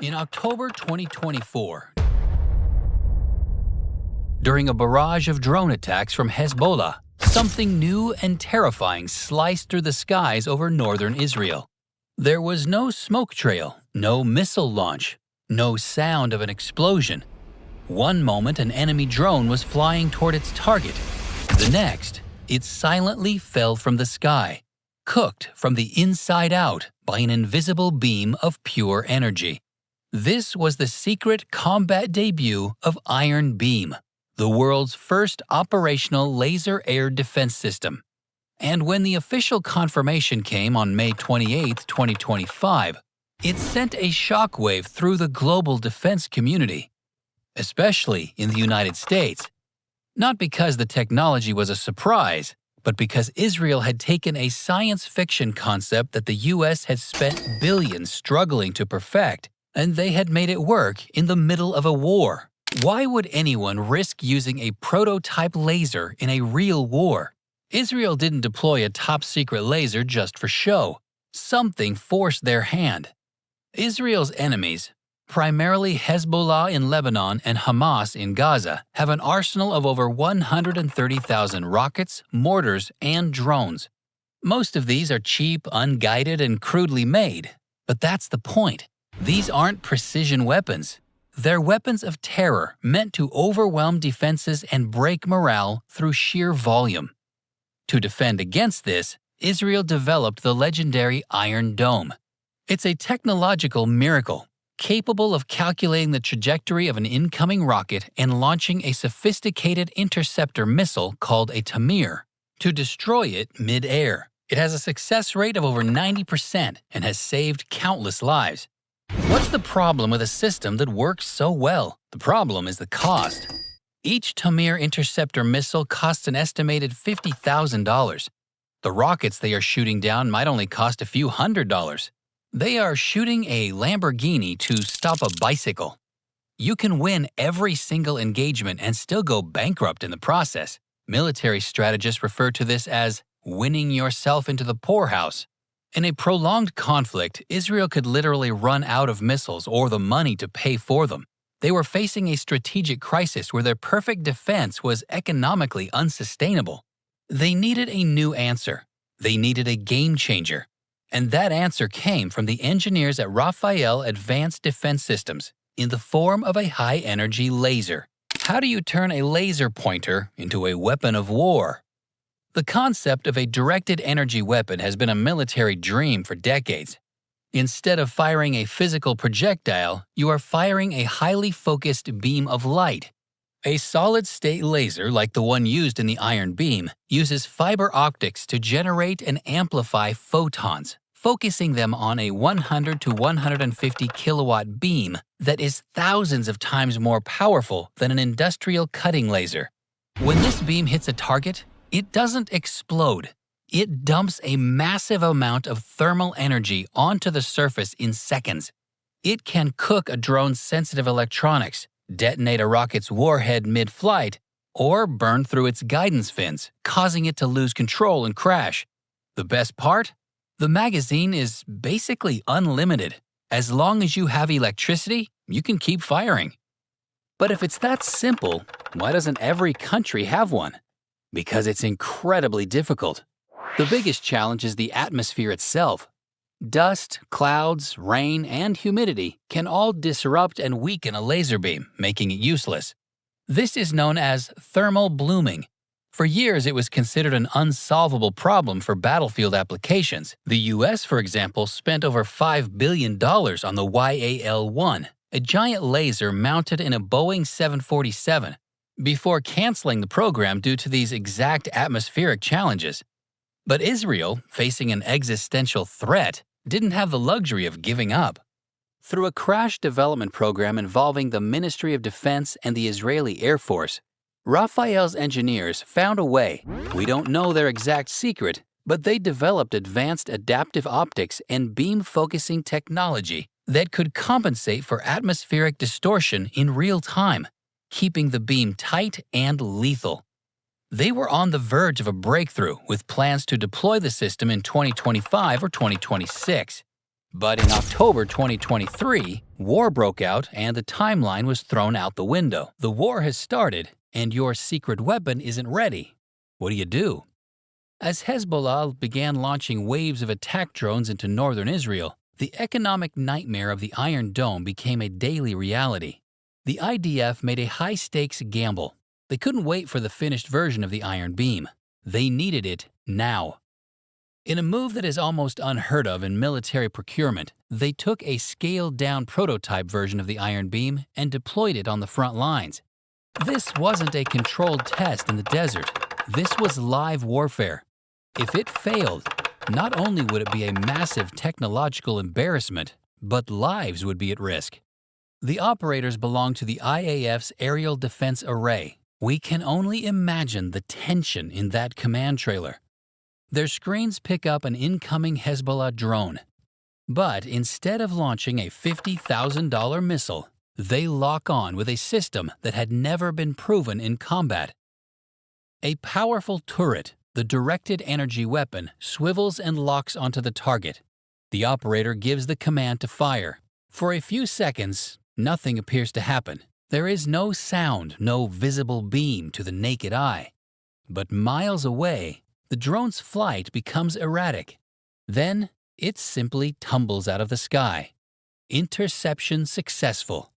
In October 2024, during a barrage of drone attacks from Hezbollah, something new and terrifying sliced through the skies over northern Israel. There was no smoke trail, no missile launch, no sound of an explosion. One moment an enemy drone was flying toward its target. The next, it silently fell from the sky, cooked from the inside out by an invisible beam of pure energy. This was the secret combat debut of Iron Beam, the world's first operational laser air defense system. And when the official confirmation came on May 28, 2025, it sent a shockwave through the global defense community, especially in the United States. Not because the technology was a surprise, but because Israel had taken a science fiction concept that the US had spent billions struggling to perfect, and they had made it work in the middle of a war. Why would anyone risk using a prototype laser in a real war? Israel didn't deploy a top-secret laser just for show. Something forced their hand. Israel's enemies, primarily Hezbollah in Lebanon and Hamas in Gaza, have an arsenal of over 130,000 rockets, mortars, and drones. Most of these are cheap, unguided, and crudely made. But that's the point. These aren't precision weapons. They're weapons of terror meant to overwhelm defenses and break morale through sheer volume. To defend against this, Israel developed the legendary Iron Dome. It's a technological miracle, capable of calculating the trajectory of an incoming rocket and launching a sophisticated interceptor missile called a Tamir to destroy it mid-air. It has a success rate of over 90% and has saved countless lives. What's the problem with a system that works so well? The problem is the cost. Each Tamir interceptor missile costs an estimated $50,000. The rockets they are shooting down might only cost a few $100s. They are shooting a Lamborghini to stop a bicycle. You can win every single engagement and still go bankrupt in the process. Military strategists refer to this as winning yourself into the poorhouse. In a prolonged conflict, Israel could literally run out of missiles or the money to pay for them. They were facing a strategic crisis where their perfect defense was economically unsustainable. They needed a new answer. They needed a game changer. And that answer came from the engineers at Rafael Advanced Defense Systems in the form of a high-energy laser. How do you turn a laser pointer into a weapon of war? The concept of a directed energy weapon has been a military dream for decades. Instead of firing a physical projectile, you are firing a highly focused beam of light. A solid-state laser, like the one used in the Iron Beam, uses fiber optics to generate and amplify photons, focusing them on a 100 to 150 kilowatt beam that is thousands of times more powerful than an industrial cutting laser. When this beam hits a target, it doesn't explode. It dumps a massive amount of thermal energy onto the surface in seconds. It can cook a drone's sensitive electronics, detonate a rocket's warhead mid-flight, or burn through its guidance fins, causing it to lose control and crash. The best part? The magazine is basically unlimited. As long as you have electricity, you can keep firing. But if it's that simple, why doesn't every country have one? Because it's incredibly difficult. The biggest challenge is the atmosphere itself. Dust, clouds, rain, and humidity can all disrupt and weaken a laser beam, making it useless. This is known as thermal blooming. For years, it was considered an unsolvable problem for battlefield applications. The US, for example, spent over $5 billion on the YAL-1, a giant laser mounted in a Boeing 747, before canceling the program due to these exact atmospheric challenges. But Israel, facing an existential threat, didn't have the luxury of giving up. Through a crash development program involving the Ministry of Defense and the Israeli Air Force, Rafael's engineers found a way. We don't know their exact secret, but they developed advanced adaptive optics and beam focusing technology that could compensate for atmospheric distortion in real time, keeping the beam tight and lethal. They were on the verge of a breakthrough with plans to deploy the system in 2025 or 2026. But in October 2023, war broke out and the timeline was thrown out the window. The war has started, and your secret weapon isn't ready. What do? As Hezbollah began launching waves of attack drones into northern Israel, the economic nightmare of the Iron Dome became a daily reality. The IDF made a high-stakes gamble. They couldn't wait for the finished version of the Iron Beam. They needed it now. In a move that is almost unheard of in military procurement, they took a scaled-down prototype version of the Iron Beam and deployed it on the front lines. This wasn't a controlled test in the desert. This was live warfare. If it failed, not only would it be a massive technological embarrassment, but lives would be at risk. The operators belong to the IAF's Aerial Defense Array. We can only imagine the tension in that command trailer. Their screens pick up an incoming Hezbollah drone. But instead of launching a $50,000 missile, they lock on with a system that had never been proven in combat. A powerful turret, the directed energy weapon, swivels and locks onto the target. The operator gives the command to fire. For a few seconds, nothing appears to happen. There is no sound, no visible beam to the naked eye. But miles away, the drone's flight becomes erratic. Then, it simply tumbles out of the sky. Interception successful.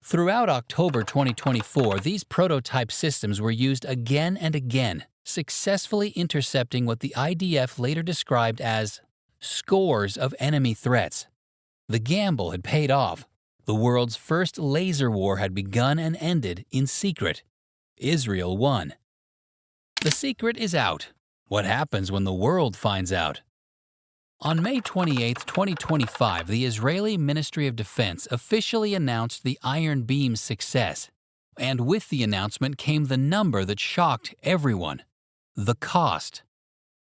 Throughout October 2024, these prototype systems were used again and again, successfully intercepting what the IDF later described as scores of enemy threats. The gamble had paid off. The world's first laser war had begun and ended in secret. Israel won. The secret is out. What happens when the world finds out? On May 28, 2025, the Israeli Ministry of Defense officially announced the Iron Beam's success. And with the announcement came the number that shocked everyone: the cost.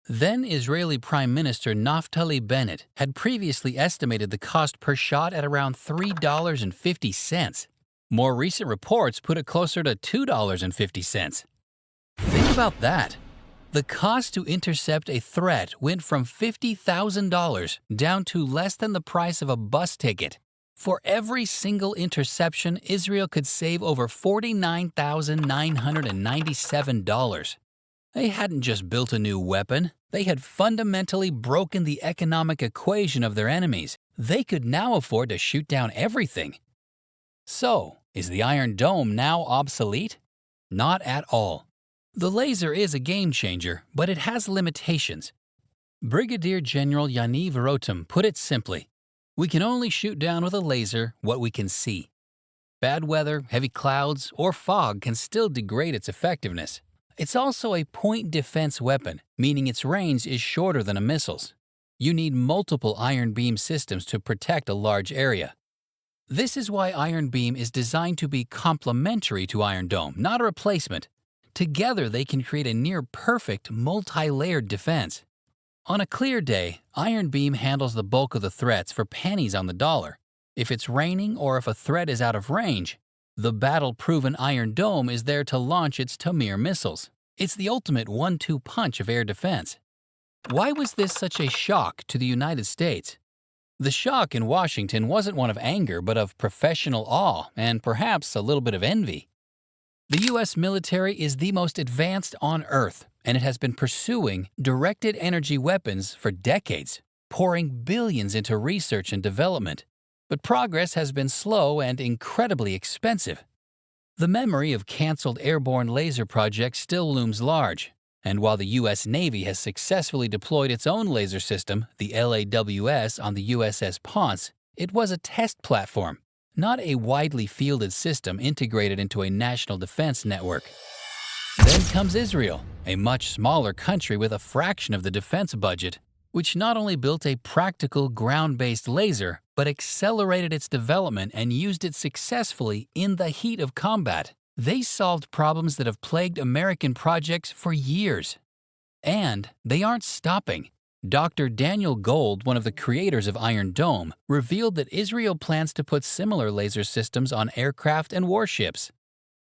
Then Israeli Prime Minister Naftali Bennett had previously estimated the cost per shot at around $3.50. More recent reports put it closer to $2.50. Think about that. The cost to intercept a threat went from $50,000 down to less than the price of a bus ticket. For every single interception, Israel could save over $49,997. They hadn't just built a new weapon, they had fundamentally broken the economic equation of their enemies. They could now afford to shoot down everything. So, is the Iron Dome now obsolete? Not at all. The laser is a game changer, but it has limitations. Brigadier General Yaniv Rotem put it simply: we can only shoot down with a laser what we can see. Bad weather, heavy clouds, or fog can still degrade its effectiveness. It's also a point defense weapon, meaning its range is shorter than a missile's. You need multiple Iron Beam systems to protect a large area. This is why Iron Beam is designed to be complementary to Iron Dome, not a replacement. Together, they can create a near-perfect, multi-layered defense. On a clear day, Iron Beam handles the bulk of the threats for pennies on the dollar. If it's raining or if a threat is out of range, the battle-proven Iron Dome is there to launch its Tamir missiles. It's the ultimate one-two punch of air defense. Why was this such a shock to the United States? The shock in Washington wasn't one of anger, but of professional awe and perhaps a little bit of envy. The U.S. military is the most advanced on Earth, and it has been pursuing directed energy weapons for decades, pouring billions into research and development. But progress has been slow and incredibly expensive. The memory of canceled airborne laser projects still looms large, and while the U.S. Navy has successfully deployed its own laser system, the LAWS, on the USS Ponce, it was a test platform, not a widely fielded system integrated into a national defense network. Then comes Israel, a much smaller country with a fraction of the defense budget, which not only built a practical ground-based laser, but accelerated its development and used it successfully in the heat of combat. They solved problems that have plagued American projects for years. And they aren't stopping. Dr. Daniel Gold, one of the creators of Iron Dome, revealed that Israel plans to put similar laser systems on aircraft and warships.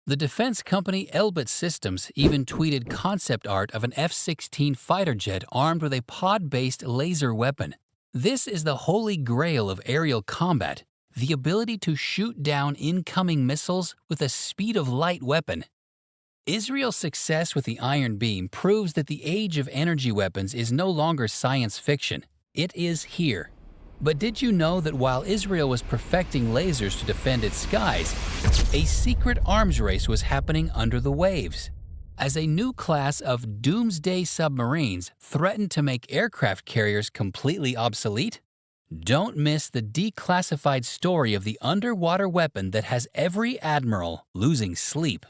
The defense company Elbit Systems even tweeted concept art of an F-16 fighter jet armed with a pod-based laser weapon. This is the holy grail of aerial combat, the ability to shoot down incoming missiles with the speed of light weapon. Israel's success with the Iron Beam proves that the age of energy weapons is no longer science fiction. It is here. But did you know that while Israel was perfecting lasers to defend its skies, a secret arms race was happening under the waves? As a new class of doomsday submarines threatened to make aircraft carriers completely obsolete? Don't miss the declassified story of the underwater weapon that has every admiral losing sleep.